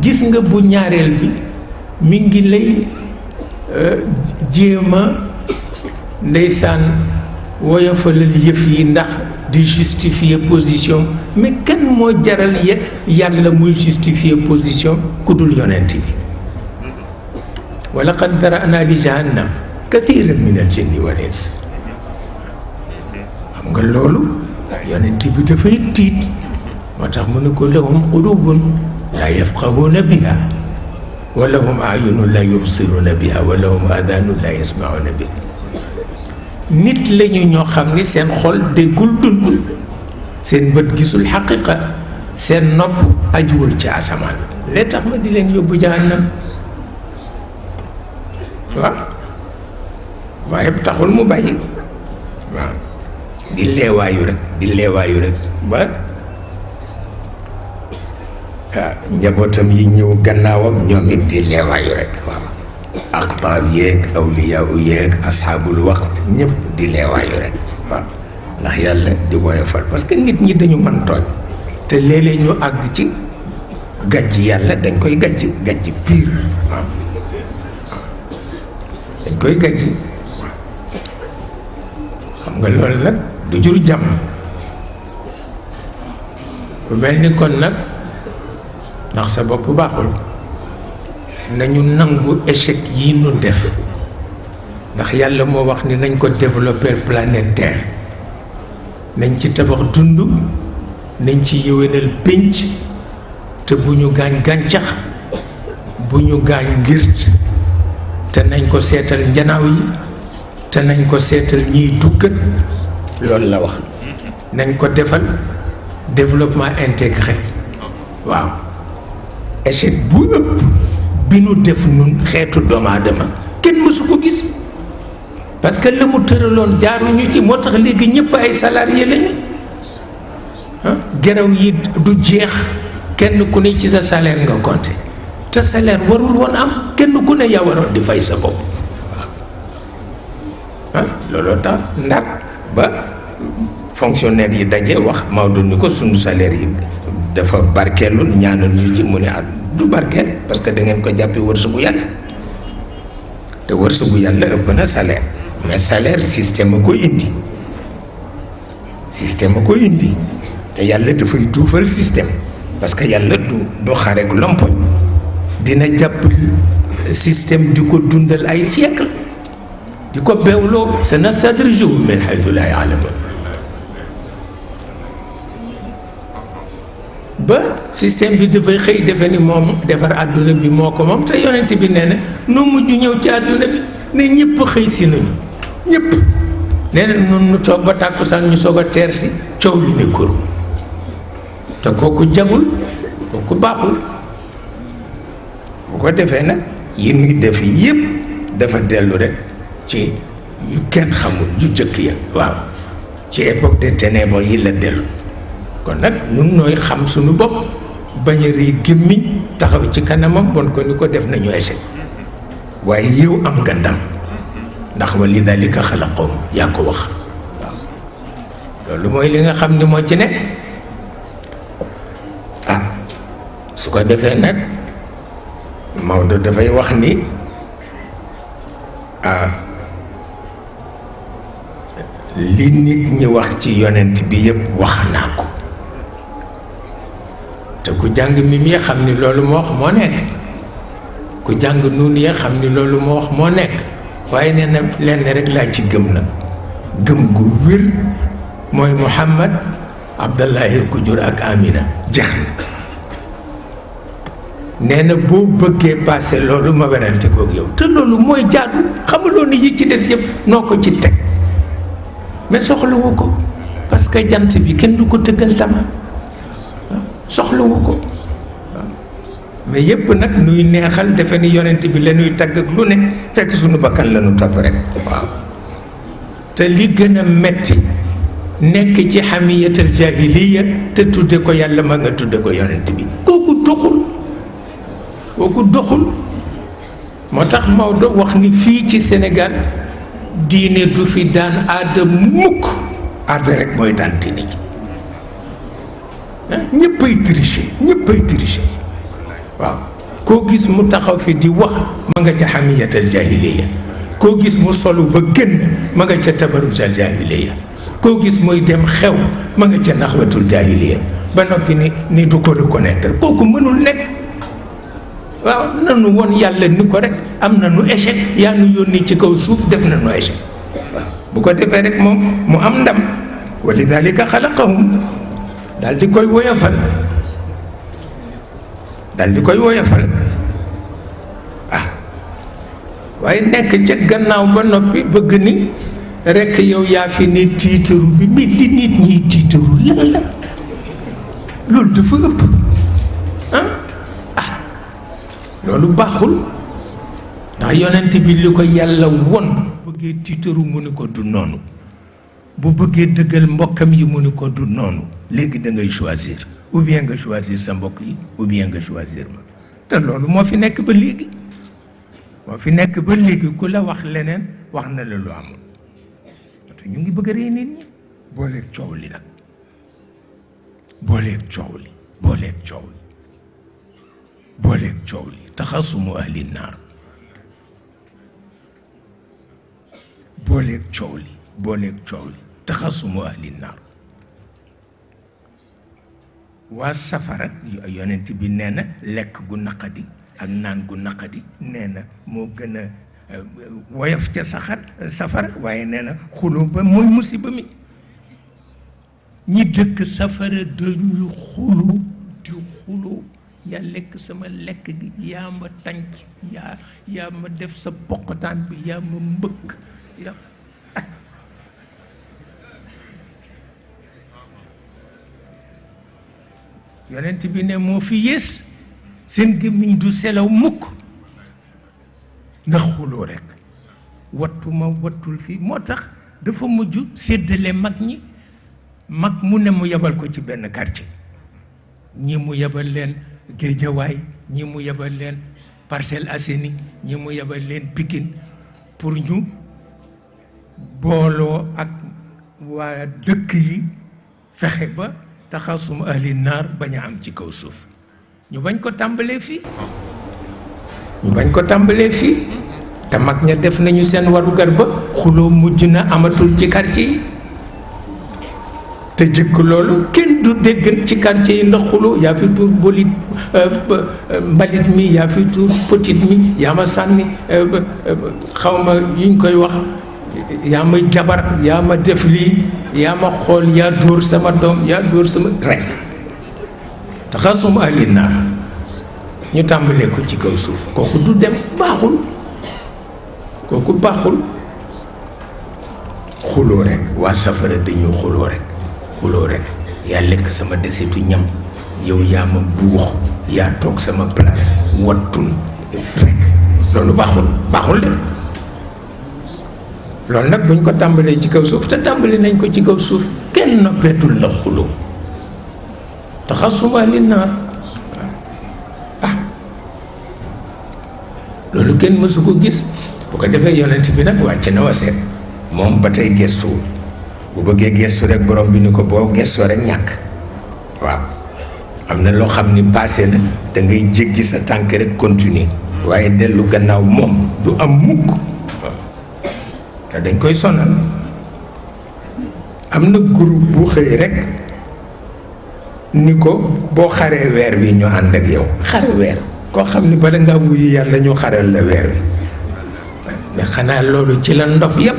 gis nga bu ñaareel bi mi ngi lay jéem a ndeysaan woyofalal yëf yi ndax di justifier position mais kan moo jaral yàlla muy justifier position ku dul yonent bi wa laqad dara'na li jahannam kathiran min al jinni wal ins xam nga loolu yonent bi dafay tiit moo tax mu ne ko lahum qulubun la yafqahuna biha wa lahum ayunun la yubsiruna biha wa lahum adanun la yasmauna biha nit lañu ñoo xam ni seen xol déggul dundul seen bët gisul xaqiqa seen nopp ajuwul ci asamaan lee tax ma di leen yóbbu jahannam waaw waaye taxul mu bàyyi waaw di leewaayu rek ba njabootam yi ñëw gannaawam ñoom it di leewaayu rek waaw aqtaab yeeg awliyaa yeeg asxaabul waqt ñëpp di leewaayu rek waaw ndax yàlla di woyofal parce que nit ñi dañu mën tooñ te léeg-léeg ñu àgg ci gàjj yàlla dañ koy gàjj piir waaw dañ koy gàjj xam nga loolu nag du jur jàmm bu mel ni kon nag ndax sa bopp baaxul nañu nangu échec yi nu def ndax yàlla moo wax ni nañ ko développer planète Terre nañ ci tabax dund nañ ci yéwénal pénc te bu ñu gaañ gàncax bu ñu gaañ ngirt te nañ ko seetal njanaaw yi te nañ ko seetal ñiy duggat loolu la wax nañ ko defal développement intégré waaw échec bu ëpp bi nu def nun xeetu doomu aadama kenn mësu ko gis parce que la mu tëraloon jaaruñu ci moo tax léegi ñëpp ay salarié lañu geraw yi du jeex kenn ku ne ci sa salaire nga compté te salaire warul woon am kenn ku ne yaa waroon di fay sa bopp waaw looloo tax ndar ba fonctionnaire yi daje wax Maodo ni ko sunu salaire yi dafa barkeelul ñaanal ñu ci mu ne du barkeel parce que da ngeen ko jàppee wërsëgu yàlla te wërsëgu yàlla ëpp na salaire mais salaire système a ko indi te yàlla dafay duufal système parce que yàlla du xarek lompoñ dina jàpp système di ko dundal ay siècle di ko beewloo sanastadrijuhum min haythu laa ya'lamuun ba système bi dafay xëy defe ni moom defar àdduna bi moo ko moom te yonent bi nee na nu mujj ñëw ci àdduna bi ne ñëpp xëy si nañu ñëpp nee na nun nu toog ba tàkkusaan ñu soog a teer si coow li ne kër te kooku jagul kooku baaxul bu ko defee nag yi nuy def yëpp dafa dellu rek ci yu kenn xamul yu jëkk ya waaw ci époque des ténèbres yi la dellu kon nag nun nooy xam suñu bopp bañ a rëy gémmiñ taxaw ci kanamam bon ko ni ko def nañu échec waaye yow am nga ndam ndax wa lidalika xalaqahum yaa ko wax waaw loolu mooy li nga xam ni moo ci nekk ah su ko defee nag Maodo dafay wax ni li nit ñi wax ci yonent bi yëpp wax naa ko te ku jàng mim ya xam ni loolu moo wax moo nekk ku jàng nuun ya xam ni loolu moo wax moo nekk waaye nee na lenn rek laa ci gëm nag gëm gu wér mooy Muhammad Abdallahi ku jur ak Amina jeex na nee na boo bëggee passé loolu ma werante kook yow te loolu mooy jaadu xamuloo ni yi ci des yëpp noo ko ci teg mais soxlawu ko parce que jant bi kenn du ko tëggal tama soxlawu ko mais yëpp nag nuy neexal defe ni yonent bi la ñuy tagg ak lu ne fekk suñu bakkan la ñu topp rek waaw te li gën a metti nekk ci xamiyatal jahiliya te tudde ko yàlla ma nga tudde ko yonent bi kooku doxul moo tax Maodo wax ni fii ci Sénégal diine du fi daan aada mukk aada rek mooy daan diine ji ñëppay tricher waaw koo gis mu taxaw fi di wax ma nga ca xamiyatal jahiliya koo gis mu solu ba génn ma nga ca tabarujal jahiliya koo gis muy dem xew ma nga ca naxwatul jahiliya ba noppi ni du ko reconnaître kooku mënul nekk waaw nanu woon yàlla ni ko rek am na nu échec yaa nu yónni ci kaw suuf def na nu échec waaw bu ko defee rek moom mu am ndam wa lidalika xalaqahum daal di koy woyofal waaye nekk ca gannaaw ba noppi bëgg ni rekk yow yaa fi ne tiitaru bi mais li nit ñiy tiitaru lan la loolu dafa ëpp loolu baaxul ndax yonent bi li ko yàlla won bëggee tiitaru mu ni ko du noonu bu bëggee dëggal mbokkam yi mu ni ko du noonu léegi da ngay choisir ou bien nga choisir sa mbokk yi ou bien nga choisir ma te loolu moo fi nekk ba léegi ku la wax leneen wax na la lu amul te ñu ngi bëgg a rey nit ñi booleeg coow li nag booleeg coow li taxasumu ahli naar booleeg coow li taxasumu ahli naar waa safara yonent bi nee na lekk gu naqadi ak naan gu naqadi nee na moo gën a woyof ca safara waaye nee na xuloo ba mooy musiba mi. ñi dëkk safara dañuy xulu di xulu yaa lekk sama lekk gi yaa ma tànc yaa ma def sa poqataan bi yaa ma mbëkk yaa yonent bi ne moo fi yées seen gémmiñ du selaw mukk ndax xuloo rekk wattuma wattul fii moo tax dafa mujj séddale mag ñi mag mu ne mu yebal ko ci benn quartier ñi mu yebal leen Géejawaay ñi mu yebal leen Parcelles Assainies ñi mu yebal leen Pikine pour ñu booloo ak waa dëkk yi fexe ba taxasum ahli naar bañ a am ci kaw suuf ñu bañ ko tàmbalee fii te mag ña def nañu seen warugar ba xuloo mujj na amatul ci quartier yi te jëkk loolu kenn du dégg ci quartier yi ndax xuloo yaa fi tuur bolit mbalit mi yaa fi tuur petit mi yaa ma sànni xawma yuñ koy wax yaa ma jabar yaa ma def lii yaa ma xool yaa dóor sama doom yaa dóor sama rek taxasum ahli naar ñu tàmbalee ko ci kaw suuf kooku du dem baaxul kooku baaxul xuloo rek waa safara dañuy xuloo rek yaa lekk sama desitu ñam yow yaa ma buux yaa toog sama place wattul rek loolu baaxul de loolu nag buñ ko tàmbalee ci kaw suuf te tàmbali nañ ko ci kaw suuf kenn noppeetul na xuloo taxasum ahli naar loolu kenn mësu ko gis bu ko defee yonent bi nag wàcc na waseet moom ba tey gestuwul bu bëggee gestu rek borom bi ni ko boo gestoo rek ñàkk waaw am na loo xam ni passé na da ngay jéggi sa tànk rek continuer waaye dellu gannaaw moom du am mukk te dañ koy sonal am na groupe bu xëy rek ni ko boo xaree weer wi ñu ànd ak yow xare weer koo xam ni bala ngaa wuyu yàlla ñu xaral la weer wi mais xanaa loolu ci la ndof yépp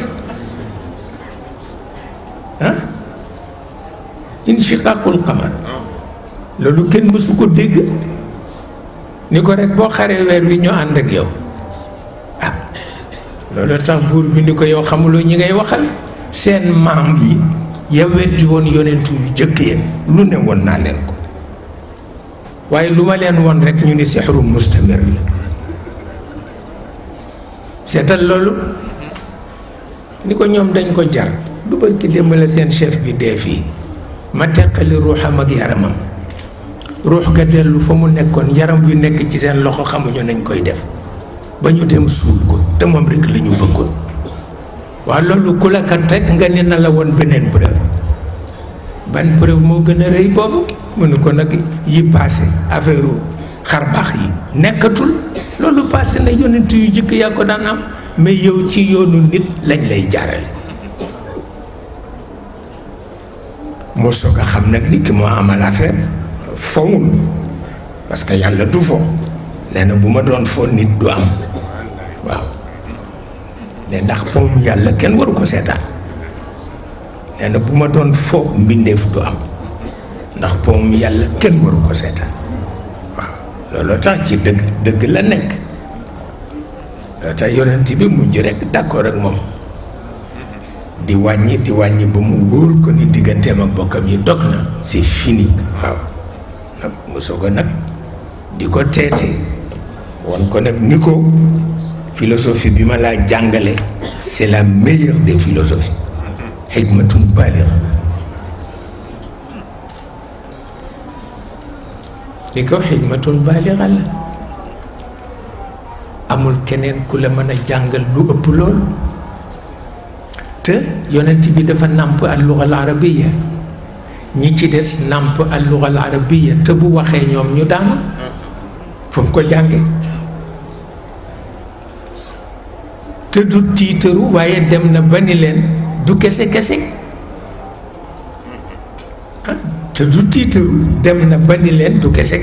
inshiqaqul qamar loolu kenn mësu ko dégg ni ko rek boo xaree weer wi ñu ànd ak yow loolu tax buur bi ni ko yow xamuloo ñi ngay waxal seen maam yi ya weddi woon yonentu yu jëkk yéen lu ne woon naa leen ko waaye lu ma leen woon rek ñu ni sixru mustamir la seetal loolu ni ko ñoom dañ ko jar du barki démb la seen chef bi dee fii ma teqali ruuxam ak yaramam ruux ga dellu fa mu nekkoon yaram wi nekk ci seen loxo xamuñu nañ koy def ba ñu dem suul ko te moom rek la ñu bëggoon waaw loolu ku la kat rek nga ne na la woon beneen preuve ban preuve moo gën a rëy boobu mu ne ko nag yi passé affaire xar baax yi nekkatul loolu passé na yonent yu jëkk yaa ko daan am mais yow ci yoonu nit lañ lay jaarale moo soog a xam nag ni ki moo amal affaire fowul parce que yàlla du fo nee na bu ma doon fo nit du am waaw ne ndax pom yàlla kenn waru ko seetaan nee na bu ma doon fo mbindeef du am ndax pom yàlla kenn waru ko seetaan waaw looloo tax ci dëgg la nekk loolu tax yonent bi mujj rek d'accord ak moom di wàññi ba mu wóor ko ni digganteem ak bokkam yi dog na c'est fini waaw nag mu soog a nag di ko teete won ko nag ni ko philosophie bi ma laa jàngale c'est la meilleure des philosophies hikmatun baligha li ko hikmatun baligha la amul keneen ku la mën a jàngal lu ëpp loolu te yonent bi dafa nàmp al-lugha al-arabiyya ñi ci des nàmp al-lugha al-arabiyya te bu waxee ñoom ñu daanu fu mu ko jànge te du tiitaru waaye dem na ba ni leen du kese te du tiitaru dem na ba ni leen du kese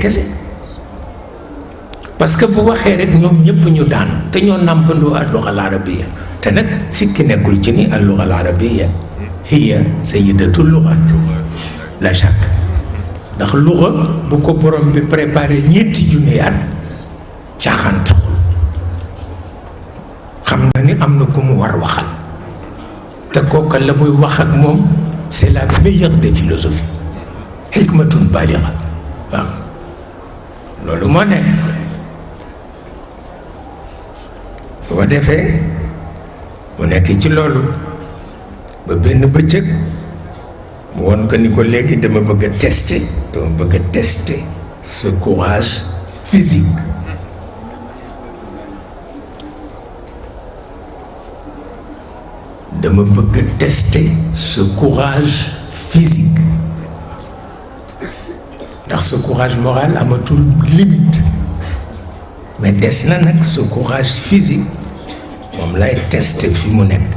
parce que bu waxee rek ñoom ñëpp ñu daanu te ñoo nàmpandoo al-lugha al-arabiyya te nag sikki nekkul ci ni al-lugha al-arabiyya hiya sayyidatul lughat la shakk ndax lugha bu ko borom bi préparé ñeenti junni at caaxaan taxul xam na ni am na ku mu war waxal te kooka la muy wax ak moom c'est la meilleure des philosophies hikmatun baligha waaw loolu moo nekk bu ko defee mu nekk ci loolu ba benn bëccëg mu woon ko ni ko léegi dama bëgg a tester ce courage physique dama bëgg a tester ce courage physique ndax ce courage moral amatul limite mais des na nag ce courage physique moom lay tester fi mu nekk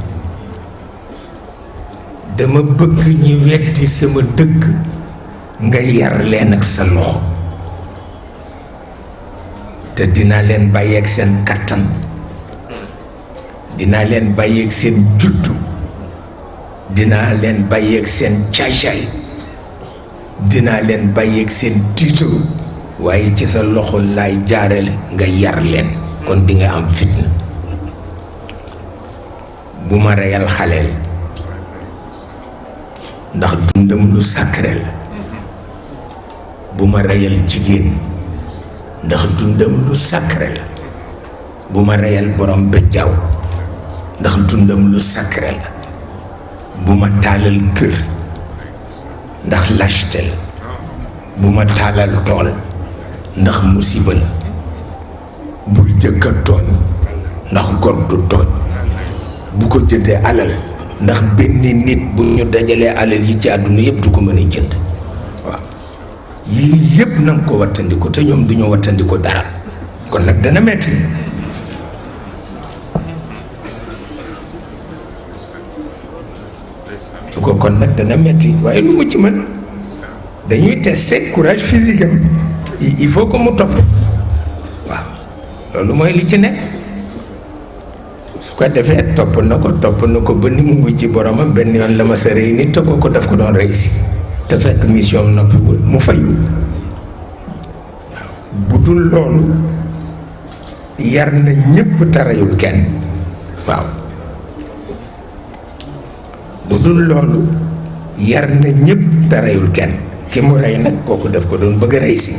dama bëgg ñi weddi sama dëgg nga yar leen ak sa loxo te dinaa leen bàyyeeg seen kattan dinaa leen bàyyeeg seen juddu dinaa leen bàyyeeg seen caay-caay dinaa leen bàyyeeg seen tiitoo waaye ci sa loxo laay jaarale nga yar leen kon di nga am fitna bu ma reyal xaleel ndax dundam lu sacré la bu ma reyal jigéen ndax dundam lu sacré la bu ma reyal borom bejjaaw ndax dundam lu sacré la bu ma taalal kër ndax lâcheté la bu ma taalal tool ndax musiba la bul jëkk a tooñ ndax gor du tooñ bu ko jëndee alal ndax benn nit bu ñu dajalee alal yi ci àdduna yëpp du ko mën a jënd waaw yii yëpp na nga ko wattandiku te ñoom du ñu wattandiku dara kon nag dana metti du ko kon nag dana metti waaye lu mu ci mën dañuy tester courage physique am il faut que mu topp waaw loolu mooy li ci nekk su ko defee topp na ko ba ni mu mujj boromam benn yoon la ma sa rëy nit te ko daf ko doon réussi te fekk mission am noppiwul mu fayu waaw bu dul loolu yar na ñëpp tarayul kenn waaw bu dul loolu yar na ñëpp tarayul kenn ki mu rey nag kooku daf ko doon bëgg a rey si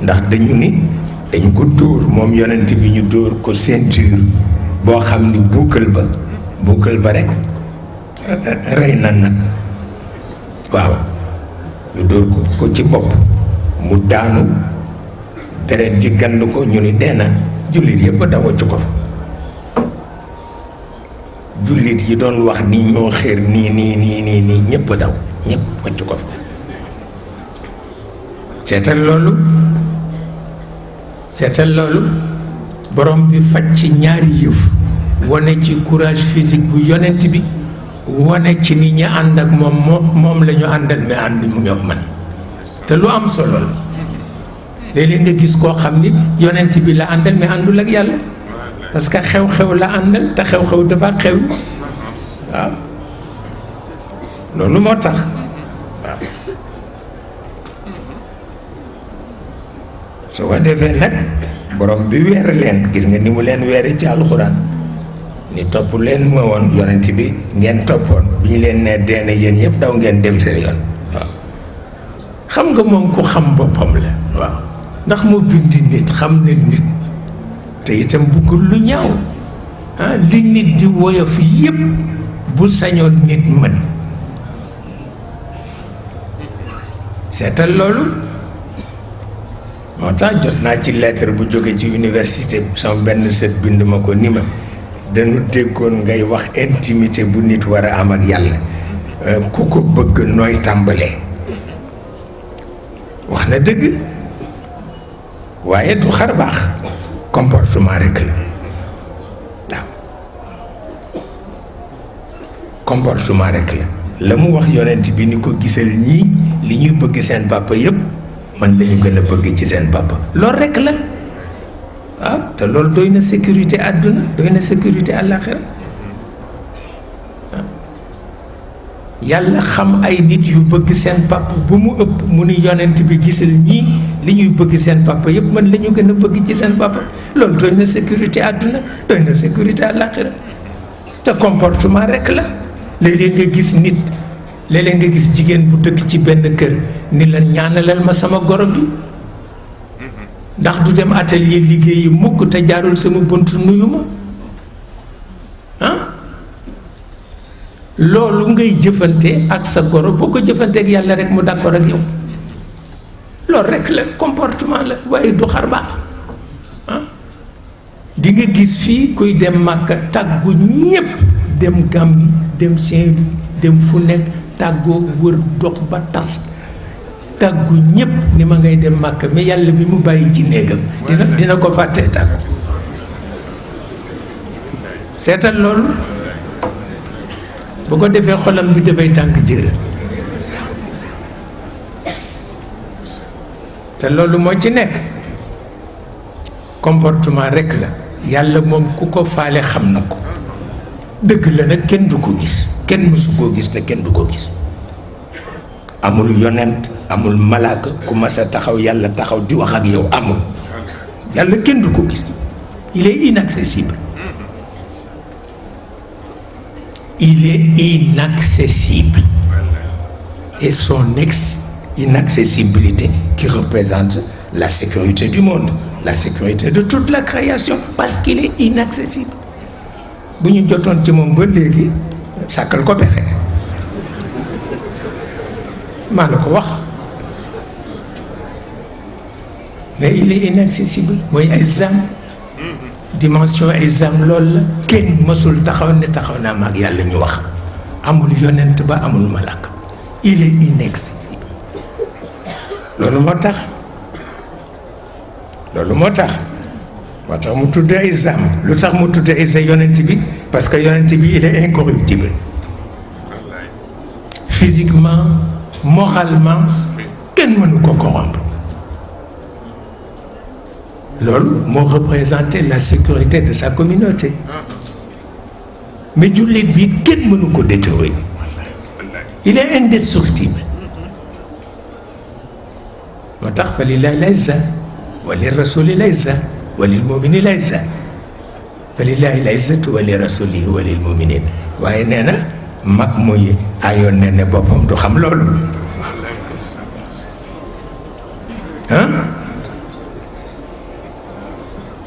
ndax dañu ni dañu ko dóor moom yonent bi ñu dóor ko ceinture boo xam ni buukal ba rek rey na nag waaw ñu dóor ko ci bopp mu daanu deret ji gand ko ñu ni dee na jullit yëpp daw ci ko fa jullit yi doon wax ni ñoo xéer nii ñëpp daw ñëpp wàcc ko fa seetal loolu borom bi faj ci ñaari yëf wane ci courage physique bu yonent bi wane ci ni ñi ànd ak moom la ñu àndal mais ànd mu ngi ak man te lu am solo la léeg-léeg nga gis koo xam ni yonent bi la àndal mais àndul ak yàlla parce que xew-xew la àndal te xew-xew dafa xew waaw loolu moo tax waaw su ko defee nag borom bi weer leen gis nga ni mu leen weere ci alxuraan ni topp leen ma woon yonent bi ngeen toppoon bi ñu leen nee deena yéen ñëpp daw ngeen dem seen yoon waaw xam nga moom ku xam boppam la waaw ndax mu bindi nit xam ne nit te itam buggul lu ñaaw li nit di woyof yépp bu sañoon nit mën seetal loolu moo tax jot naa ci lettre bu jóge ci université sama benn sët bind ma ko ni ma dañu déggoon ngay wax intimité bu nit war a am ak yàlla ku ko bëgg nooy tàmbalee wax na dëgg waaye du xar baax comportement rekk la waaw comportement rekk la mu wax yonent bi ni ko gisal ñii li ñuy bëgg seen papa yépp man lañu gën a bëgg ci seen papa loolu rekk la waaw te loolu doy na sécurité àdduna doy na sécurité àllaaxira yàlla xam ay nit yu bëgg seen papa bu mu ëpp mu ni yonent bi gisal ñii li ñuy bëgg seen papa yëpp man la ñu gën a bëgg ci seen papa loolu doy na sécurité àdduna doy na sécurité àllaaxira te comportement rek la léeg-léeg nga gis nit léeg-léeg nga gis jigéen bu dëkk ci benn kër ni la ñaanalal ma sama goro bi ndax du dem atelier liggéeyi mukk te jaarul sama bunt nuyu ma loolu ngay jëfante ak sa goro boo ko jëfante ak yàlla rek mu d'accord ak yow loolu rek la comportement la waaye du xar baax di nga gis fii kuy dem Màkka tàggu ñépp dem Gàmbi dem Saint-Louis dem fu nekk tàggoo wër dox ba tas tàggu ñépp ni ma ngay dem Màkka mais yàlla mi mu bàyyi ci néegam dina ko fàttee tàggu seetal loolu bu ko defee xolam bi dafay tàng jër te loolu moo ci nekk comportement rekk la yàlla moom ku ko faale xam na ko dëgg la nag kenn du ko gis kenn mësu koo gis te kenn du ko gis amul yonent amul malaaka ku mas a taxaw yàlla taxaw di wax ak yow amul yàlla kenn du ko gis il est inaccessible il est inaccessible et son inaccessibilité qui représente la sécurité du monde, la sécurité de toute la création parce qu'il est inaccessible. bu ñu jotoon ci moom ba léegi sàkkal ko pexe maa la ko wax mais il est inaccessible mooy ay zam dimension ay zam loolu la kenn mësul taxaw ne taxaw naa maag yàlla ñu wax amul yonent ba amul malaka il est inaccessible loolu moo tax mu tudd ay zam lu tax mu tudd ay sa yonent bi parce que yonent bi il est incorruptible physiquement moralement kenn mënu ko corrompre loolu moo représenté la sécurité de sa communauté mais jullit bi kenn mënu ko détruire il est indestructible moo tax fa lillahi l-izza wa li rasuli l-izza wa lil mu'mini l-izza fa lillahi l-izzatu wa li rasulihi wa lil mu'minin waaye nee na mag muy ayoon ne ne boppam du xam loolu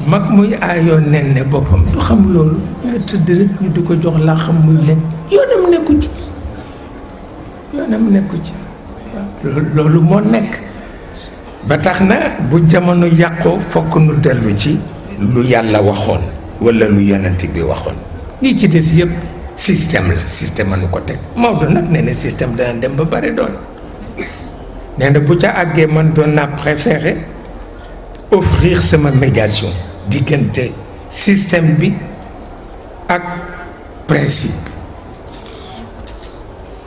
mag muy aayoon nen ne boppam du xam loolu nga tëdd rek ñu di ko jox laa xam muy leen yoonam nekku ci loolu moo nekk ba tax na bu jamono yàqoo fokk nu dellu ci lu yàlla waxoon walla lu yonent bi waxoon ñi ci des yëpp système la système anu ko teg Maodo nag nee na système dana dem ba bari doon nee na bu ca àggee man doon naa préféré offrir sama médiation diggante système bi ak principe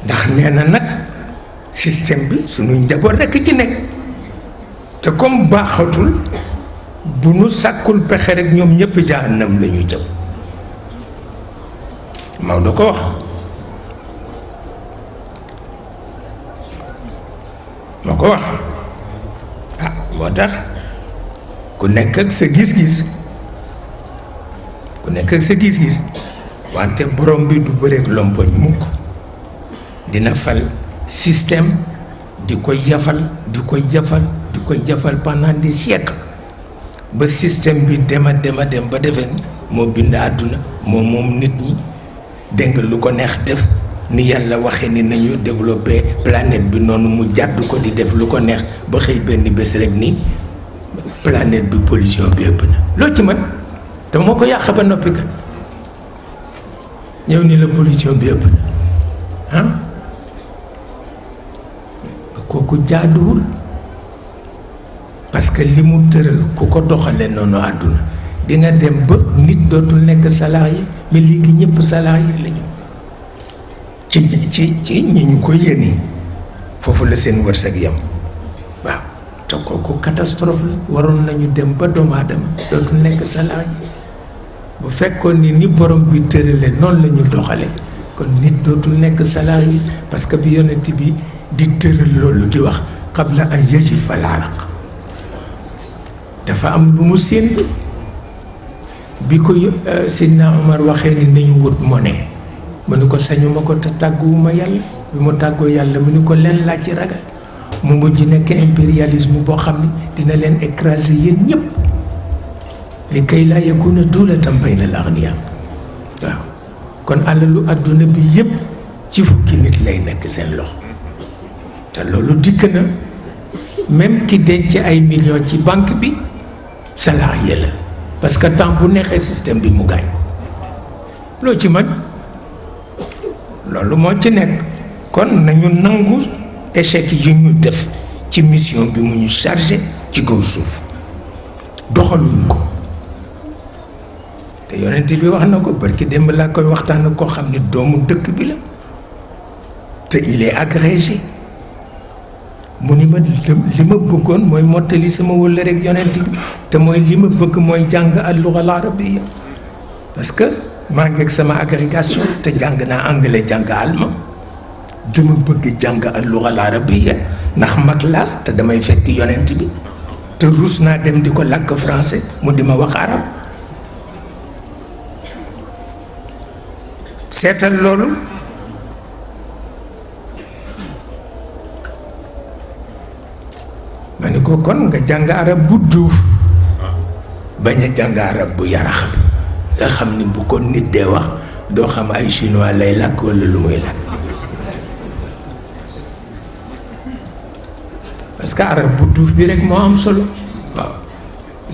ndax nee na nag système bi suñuy njaboot rekk ci nekk te comme baaxatul bu nu sàkkul pexe rek ñoom ñëpp jahannam la ñu jëm Maodo ko wax moo ko wax moo tax ku nekk ak sa gis-gis wante borom bi du bëreek lompoñ mukk dina fal système di ko yafal pendant des siècles ba système bi dem ba defee moo bind àdduna moom nit ñi dégg nga lu ko neex def ni yàlla waxee ni nañu développer planète bi noonu mu jàdd ko di def lu ko neex ba xëy benn bés rek ni planète bi pollution bi ëpp na loo ci mën te moo ko yàq ba noppi kat ñëw ni la pollution bi ëpp na kooku jaaduwul parce que li mu tëral ku ko doxale noonu àdduna di nga dem ba nit dootul nekk salarié mais léegi ñëpp salarié lañu ci ñi ñu ko yéene foofu la seen wërsëg yam waaw te te kooku catastrophe la. waroon nañu dem ba doomu aadama dootul nekk salarié. bu fekkoon ni borom bi tërale noonu la ñu doxale kon nit dootul nekk salarié. parce que bi yonent bi di tëral loolu di wax qabla an yajifa al araq dafa am lu mu séentu. bi ko Seydina Omar waxee ni nañu wut monnaie mu ni ko sañuma ko te tàgguwuma yàlla. bi mu tàggoo yàlla mu ni ko leen laa ci ragal mu mujj nekk impérialisme boo xam ni dina leen écraser yéen ñëpp li kay laa yakuna dulatan bayna al aghniya. waaw kon alalu àdduna bi yëpp ci fukki nit lay nekk seen loxo te loolu dikk na. même ki denc ay millions ci banque bi salarié la parce que temps bu neexee système bi mu gaañ ko loo ci mën loolu moo ci nekk. kon nañu nangu échec yi ñu def ci mission bi mu ñu chargé ci kaw suuf doxaluñ ko te yonent bi wax na ko barki démb laa koy waxtaan koo xam ne doomu dëkk bi la te il est agrégé mu ni ma li ma bëggoon mooy mottali sama wëlla rek yonent bi te mooy li ma bëgg mooy jàng al-lugha al-arabiyya parce que maa ngi ak sama agrégation te jàng naa anglais jàng allemand dama bëgg jàng al-lugha al-arabiyya ndax mag laa te damay fekk yonent bi te ruus naa dem di ko làkk français mu di ma wax arab seetal loolu. ma ni ko kon nga jàng arab bu duuf bañ a jàng arab bu yarax bi nga xam ni bu ko nit dee wax doo xam ay chinois lay làkk walla lu muy làkk parce que arab bu duuf bi rek moo am solo. waaw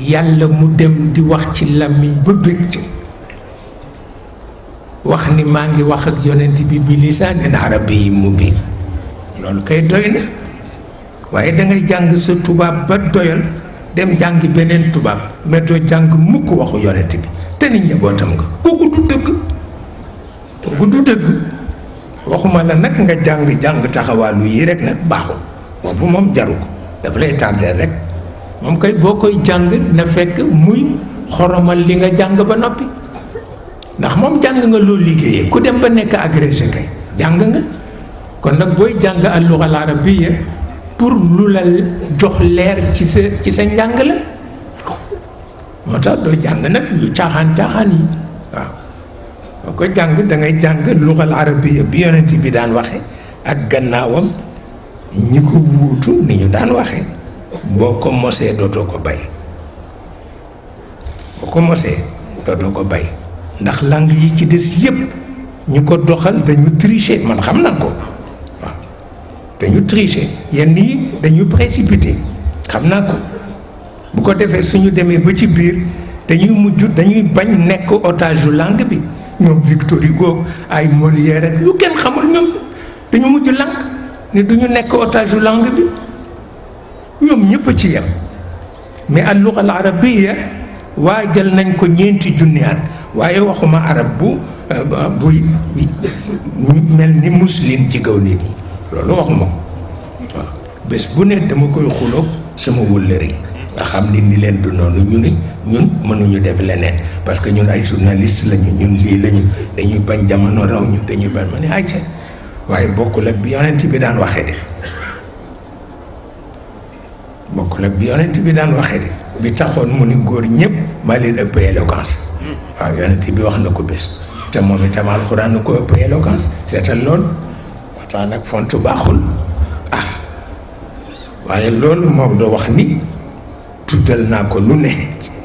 yàlla mu dem di wax ci làmmiñ ba bëgg ci wax ni maa ngi wax ak yonent bi lisaanin arabiyyin mubiin loolu kay doy na. waaye dangay jàng sa tubaab ba doyal dem jàngi beneen tubaab mais doo jàng mukk waxu yonent bi te nit njabootam nga kooku du dëgg waxuma la nag nga jàng taxawaalu yi rek nag baaxul boobu moom jaru ko daf lay tardeel rek moom kay boo koy jàng na fekk muy xoromal li nga jàng ba noppi ndax moom jàng nga loolu liggéeyee ku dem ba nekk agrégé kay jàng nga kon nag booy jàng al-lugha al-arabiyya pour lu la jox leer ci sa njàng la moo tax doo jàng nag yu caaxaan yi waaw boo ko jàng dangay jàng lugha al-arabiyya bi yonent bi daan waxe ak gannaawam ñi ko wuutu ni ñu daan waxe boo ko mosee dootoo ko bay ndax langue yi ci des yépp ñu ko doxal dañu tricher man xam na ko waaw dañu tricher yenn yi dañu précipité xam naa ko bu ko defee suñu demee ba ci biir dañuy bañ nekk otage yu langue bi ñoom Victor Hugo ay Molière rek yu kenn xamul ñoom dañu mujj langue ni duñu nekk otage yu langue bi ñoom ñëpp ci yem mais al-lugha al-arabiyya waajal nañ ko 4 junni at waaye waxuma arab bu mel ni muslim ci kaw nit yi loolu waxuma ko waaw bés bu ne dama koy xuloog sama wëllëre yi nga xam ni leen du noonu ñun mënuñu def leneen parce que ñun ay journaliste lañu ñun lii lañu dañuy bañ jamono raw ñu dañuy bañ ma ne ay ca waaye bokkul ak bi yonent bi daan waxee de bi taxoon mu ni góor ñëpp maa leen ëpp éloquence waaw yonent bi wax na ko bés te moom itam alxuraan na ko ëpp éloquence seetal loolu waxtaan ak font baaxul waaye loolu moom doo wax ni tuddal naa ko lu ne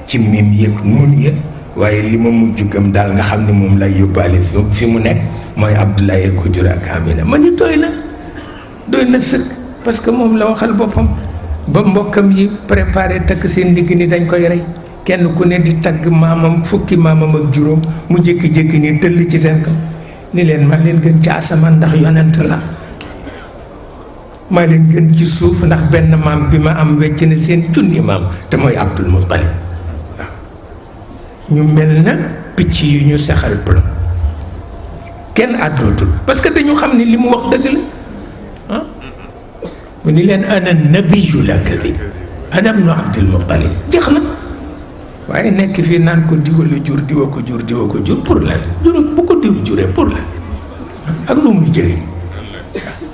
ci mim yëg nuun yëg waaye li ma mujj gëm daal nga xam ne moom lay yóbbaale fi mu nekk mooy Abdoulaye ko jur ak Amina ma ni doy na sëkk parce que moom la waxal boppam ba mbokkam yi préparé takk seen ndigg ni dañ koy rey kenn ku ne di tagg maamam fukki maamam ak juróom mu jékki-jékki ni tëll ci seen kaw ni leen maa leen gën ci asamaan ndax yonent la maa leen gën ci suuf ndax benn maam bi ma am wecc na seen junni maam te mooy Abdul Muttalib waaw ñu mel na picc yu ñu sexal plomb kenn àddootul parce que dañu xam ni li mu wax dëgg la mu ni leen ana nabiyyu la kadib ana ibnu Abdul Muttalib jeex na. waaye nekk fii naan ko diwala jur diwa ko jur diwa ko jur pour lan jur bu ko diw juree pour lan ak lu muy jëriñ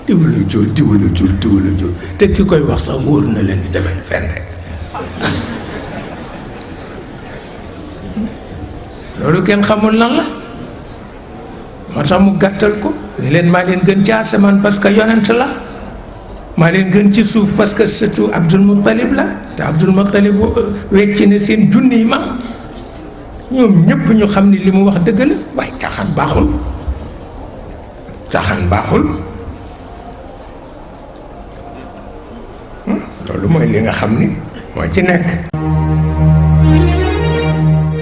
diwala jur diwala jur diwala jur te ki koy wax sax wóor na leen ni demeñ fenn rek loolu kenn xamul lan la moo tax mu gàttal ko ni leen maa leen gën ci asamaan parce que yonent la maa leen gën ci suuf parce que surtout Abdul Muttalib la te Abdul Muttalib wecc ne seen junni yi ma ñoom ñëpp ñu xam ni li mu wax dëgg la waaye caaxaan baaxul caaxaan baaxul loolu mooy li nga xam ni moo ci nekk.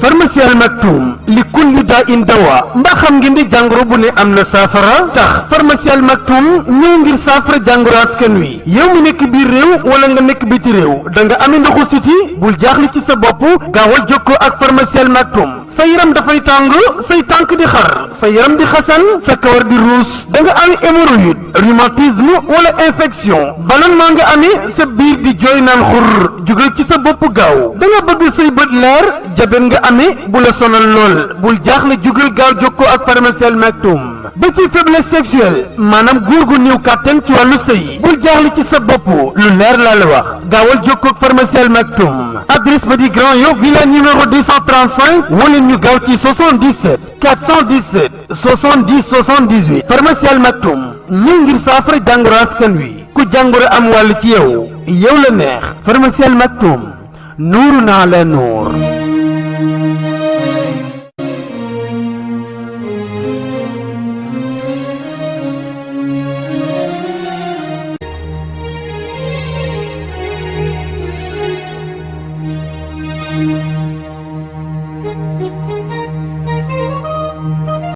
pharmacie Al Maktoum li kulli daa in dawa mbaa xam ngeen di jàngoro bu ne am na saafara tax pharmacie Al Maktoum ñëw ngir saafara jàngoro askan wi yow mi nekk biir réew wala nga nekk biti réew da nga amee ndoxu siti bul jaaxle ci sa bopp gaawal jokkoo ak pharmacie Al Maktoum sa yaram dafay tàng say tànk di xar sa yaram di xasan sa kawar di ruus da nga amee hémorroïde rhumatisme wala infection ballonnement nga amee sa biir di jooy naan xur jugal ci sa bopp gaaw da nga bëgg say bët leer jabet nga amee bu la sonal lool bul jaaxle jugal gaaw jokkoo ak pharmacie Al Maktoum ba ci faiblesse sexuelle maanaam góor gu néew kàttan ci wàllu sëy bul jaaxle ci sa bopp lu leer laa la wax gaawal jokkoo ak pharmacie Al Maktoum adresse ba di Grand Yoff villa numéro 235 wala ñu gaaw ci 77 417 70 78 pharmacie Al Maktoum ñëw ngir saafara jàngoro askan wi ku jàngoro am wàll ci yow la neex pharmacie Al Maktoum nuurun ala nuur